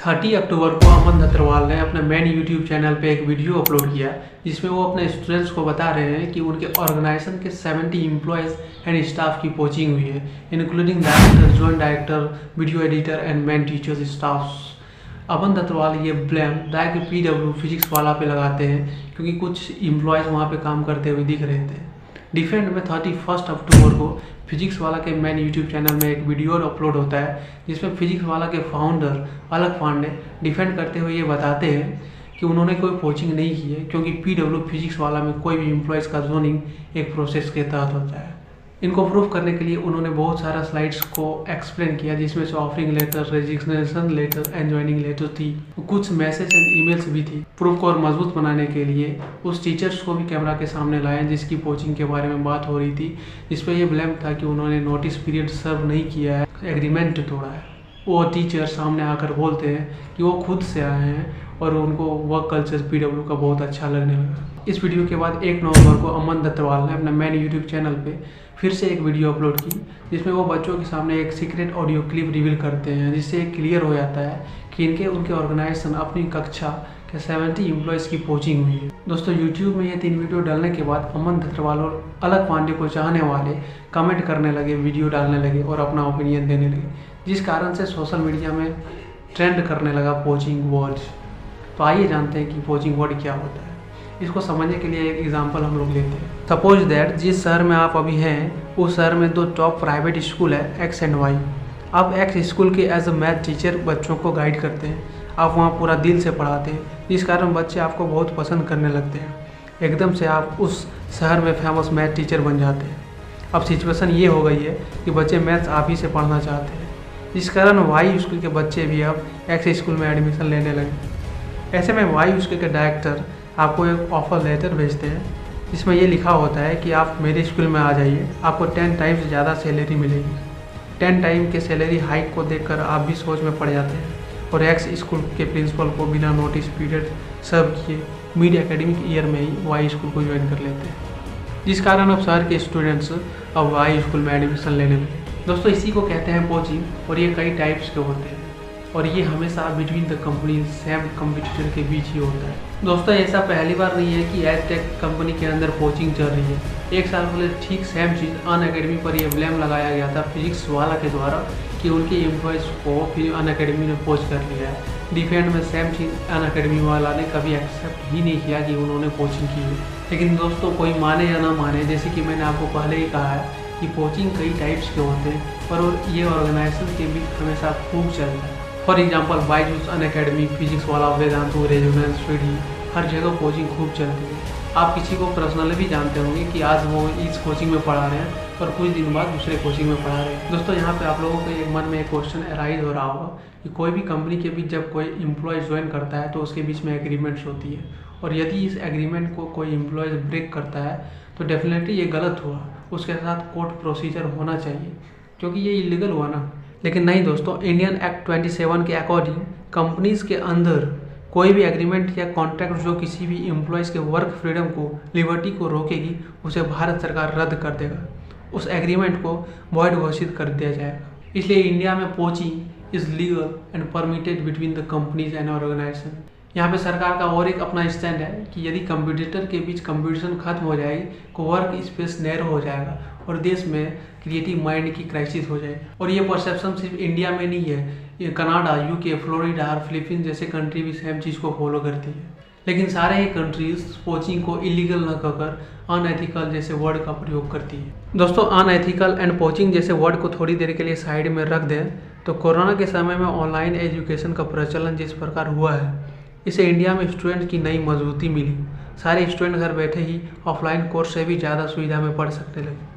30 अक्टूबर को अमन दत्तरवाल ने अपने मेन यूट्यूब चैनल पे एक वीडियो अपलोड किया जिसमें वो अपने स्टूडेंट्स को बता रहे हैं कि उनके ऑर्गेनाइजेशन के 70 एम्प्लॉयज़ एंड स्टाफ की कोचिंग हुई है, including director, joint director, video editor and main teachers staff. Aman Dattarwal ये ब्लेम डायरेक्ट PW फिजिक्स वाला पे लगाते हैं क्योंकि कुछ एम्प्लॉयज़ वहाँ पे काम करते हुए दिख रहे थे। डिफेंड में 31 अक्टूबर को फिजिक्स वाला के मेन यूट्यूब चैनल में एक वीडियो अपलोड होता है जिसमें फिजिक्स वाला के फाउंडर अलख पांडे डिफेंड करते हुए ये बताते हैं कि उन्होंने कोई कोचिंग नहीं की है क्योंकि PW फिजिक्स वाला में कोई भी एम्प्लॉयज़ का जोनिंग एक प्रोसेस के तहत होता है। इनको प्रूव करने के लिए उन्होंने बहुत सारा स्लाइड्स को एक्सप्लेन किया जिसमें से offering letter, resignation letter and joining letter थी, कुछ मैसेज एंड ईमेल्स भी थी। प्रूफ को और मजबूत बनाने के लिए उस टीचर्स को भी कैमरा के सामने लाए जिसकी कोचिंग के बारे में बात हो रही थी, जिस पर यह ब्लेम था कि उन्होंने नोटिस पीरियड सर्व नहीं किया है, एग्रीमेंट तोड़ा है। वो टीचर सामने आकर बोलते हैं कि वो खुद से आए हैं और उनको वर्क कल्चर PW का बहुत अच्छा लगने लगा। इस वीडियो के बाद 1 नवंबर को अमन दत्तरवाल ने अपने मेन यूट्यूब चैनल पे फिर से एक वीडियो अपलोड की जिसमें वो बच्चों के सामने एक सीक्रेट ऑडियो क्लिप रिवील करते हैं जिससे क्लियर हो जाता है कि उनके ऑर्गेनाइजेशन अपनी कक्षा के 70 एम्प्लॉयज़ की कोचिंग हुई है। दोस्तों, यूट्यूब में ये 3 वीडियो डालने के बाद अमन दत्तरवाल और अलख पांडे को चाहने वाले कमेंट करने लगे, वीडियो डालने लगे और अपना ओपिनियन देने लगे, जिस कारण से सोशल मीडिया में ट्रेंड करने लगा पोचिंग वर्ड। तो आइए जानते हैं कि पोचिंग वर्ड क्या होता है। इसको समझने के लिए एक एग्जांपल हम लोग लेते हैं। सपोज दैट जिस शहर में आप अभी हैं उस शहर में 2 टॉप प्राइवेट स्कूल है X एंड Y। आप X स्कूल के एज अ मैथ टीचर बच्चों को गाइड करते हैं, आप वहाँ पूरा दिल से पढ़ाते हैं जिस कारण बच्चे आपको बहुत पसंद करने लगते हैं। एकदम से आप उस शहर में फेमस मैथ टीचर बन जाते हैं। अब सिचुएशन ये हो गई है कि बच्चे मैथ्स आप ही से पढ़ना चाहते हैं, जिस कारण Y स्कूल के बच्चे भी अब X स्कूल में एडमिशन लेने लगे। ऐसे में Y स्कूल के डायरेक्टर आपको एक ऑफर लेटर भेजते हैं जिसमें ये लिखा होता है कि आप मेरे स्कूल में आ जाइए, आपको 10 टाइम्स ज़्यादा सैलरी मिलेगी। 10 टाइम के सैलरी हाइक को देखकर आप भी सोच में पड़ जाते हैं और X स्कूल के प्रिंसिपल को बिना नोटिस पीरियड सर्व किए मिड एकेडमिक ईयर में ही Y स्कूल को ज्वाइन कर लेते हैं, जिस कारण अब शहर के स्टूडेंट्स अब Y स्कूल में एडमिशन लेने लगे। दोस्तों, इसी को कहते हैं पोचिंग और ये कई टाइप्स के होते हैं और ये हमेशा between the company same competitor के बीच ही होता है। दोस्तों, ऐसा पहली बार नहीं है कि एजटेक कंपनी के अंदर कोचिंग चल रही है। 1 साल पहले ठीक सेम चीज़ अनअकैडमी पर यह ब्लेम लगाया गया था फिजिक्स वाला के द्वारा कि उनके एम्प्लॉयज़ को फिर अनअकैडमी ने पोच कर लिया है। डिफेंड में सेम चीज़ अनअकैडमी वाला ने कभी एक्सेप्ट ही नहीं किया कि उन्होंने कोचिंग की है। लेकिन दोस्तों, कोई माने या ना माने, जैसे कि मैंने आपको पहले ही कहा है कि कोचिंग कई टाइप्स के होते हैं पर ये ऑर्गेनाइजेशन के बीच हमेशा खूब चलता है। For example Byju's, Unacademy, physics वाला, वेदांतु, रेजोनेंस, 3D, हर जगह कोचिंग खूब चलती है। आप किसी को पर्सनली भी जानते होंगे कि आज वो इस कोचिंग में पढ़ा रहे हैं और कुछ दिन बाद दूसरे कोचिंग में पढ़ा रहे हैं। दोस्तों, यहाँ पे आप लोगों के एक मन में एक क्वेश्चन अराइज हो रहा होगा कि कोई भी कंपनी के बीच जब कोई एम्प्लॉय ज्वाइन करता है तो उसके बीच में एग्रीमेंट्स होती है और यदि इस एग्रीमेंट को कोई एम्प्लॉय ब्रेक करता है तो डेफिनेटली ये गलत हुआ, उसके साथ कोर्ट प्रोसीजर होना चाहिए क्योंकि ये इलीगल हुआ ना। लेकिन नहीं दोस्तों, इंडियन एक्ट 27 के अकॉर्डिंग कंपनीज के अंदर कोई भी एग्रीमेंट या कॉन्ट्रैक्ट जो किसी भी एम्प्लॉयज़ के वर्क फ्रीडम को, लिबर्टी को रोकेगी, उसे भारत सरकार रद्द कर देगा, उस एग्रीमेंट को वॉइड घोषित कर दिया जाएगा। इसलिए इंडिया में poaching is legal and permitted between the companies and organisation. यहाँ पे सरकार का और एक अपना स्टैंड है कि यदि कंपटीटर के बीच कंपटीशन खत्म हो जाएगी तो वर्क स्पेस नैरो हो जाएगा और देश में क्रिएटिव माइंड की क्राइसिस हो जाएगी। और ये परसेप्शन सिर्फ इंडिया में नहीं है, ये कनाडा, UK, फ्लोरिडा और फिलीपींस जैसे कंट्री भी सेम चीज़ को फॉलो करती है। लेकिन सारे ही कंट्रीज कोचिंग को इलीगल न कहकर अनएथिकल जैसे वर्ड का प्रयोग करती है। दोस्तों, अनएथिकल एंड कोचिंग जैसे वर्ड को थोड़ी देर के लिए साइड में रख दें तो कोरोना के समय में ऑनलाइन एजुकेशन का प्रचलन जिस प्रकार हुआ है, इससे इंडिया में स्टूडेंट की नई मजबूती मिली। सारे स्टूडेंट घर बैठे ही ऑफलाइन कोर्स से भी ज़्यादा सुविधा में पढ़ सकने लगे।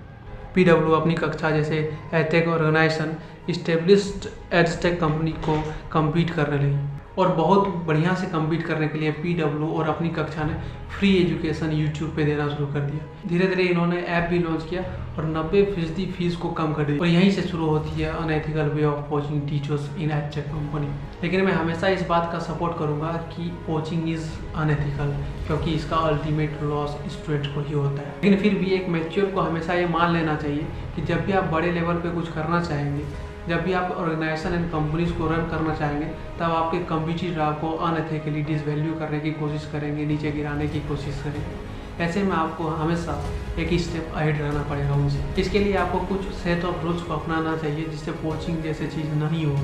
PW अपनी कक्षा जैसे Aztec organisation established Aztec company को कम्पीट करने लगी और बहुत बढ़िया से कम्पीट करने के लिए PW और अपनी कक्षा ने फ्री एजुकेशन यूट्यूब पे देना शुरू कर दिया। धीरे धीरे इन्होंने ऐप भी लॉन्च किया और 90% फीस को कम कर दिया और यहीं से शुरू होती है unethical way of coaching teachers in Aztec company. लेकिन मैं हमेशा इस बात का सपोर्ट करूँगा कि कोचिंग इज़ अनएथिकल क्योंकि इसका अल्टीमेट लॉस स्टूडेंट को ही होता है। लेकिन फिर भी एक मैच्योर को हमेशा ये मान लेना चाहिए कि जब भी आप बड़े लेवल पर कुछ करना चाहेंगे जब भी आप ऑर्गेनाइजेशन एंड कंपनीज को रन करना चाहेंगे तब आपके कंपटीटर आपको अनएथिकली डिसवैल्यू करने की कोशिश करेंगे, नीचे गिराने की कोशिश करेंगे। ऐसे में आपको हमेशा एक स्टेप अहेड रहना पड़ेगा उनसे। इसके लिए आपको कुछ सेट ऑफ रूल्स को अपनाना चाहिए जिससे पोचिंग जैसे चीज़ नहीं हो।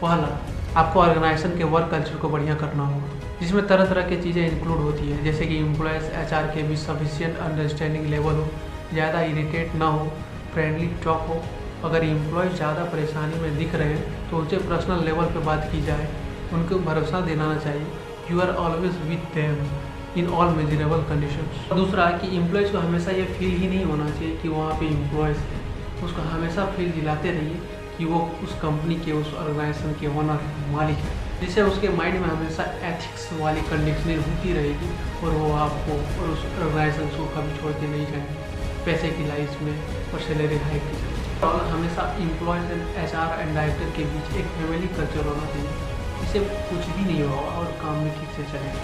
पहला, आपको ऑर्गेनाइजेशन के वर्क कल्चर को बढ़िया करना होगा, जिसमें तरह तरह की चीज़ें इंक्लूड होती है, जैसे कि एम्प्लॉयज़ HR के बीच सफिशिएंट अंडरस्टैंडिंग लेवल हो, ज़्यादा इरिटेट ना हो, फ्रेंडली टॉक हो। अगर एम्प्लॉय ज़्यादा परेशानी में दिख रहे हैं तो उनसे पर्सनल लेवल पे बात की जाए, उनको भरोसा दिलाना चाहिए। You are always with them in all measurable conditions. दूसरा है कि एम्प्लॉयज़ को हमेशा ये फील ही नहीं होना चाहिए कि वहाँ पे एम्प्लॉयज़ है, उसको हमेशा फील दिलाते रहिए कि वो उस कंपनी के, उस ऑर्गेनाइजेशन के ओनर है, मालिक है, जिससे उसके माइंड में हमेशा एथिक्स वाली कंडीशनिंग होती रहेगी और वो आपको और उस ऑर्गेनाइजेशन को कभी छोड़ के नहीं जाएंगे पैसे की लाइफ में और सैलरी हाइक की। और हमेशा employees and HR and director के बीच एक फैमिली कल्चर होना चाहिए, इससे कुछ भी नहीं होगा और काम भी ठीक से चलेगा।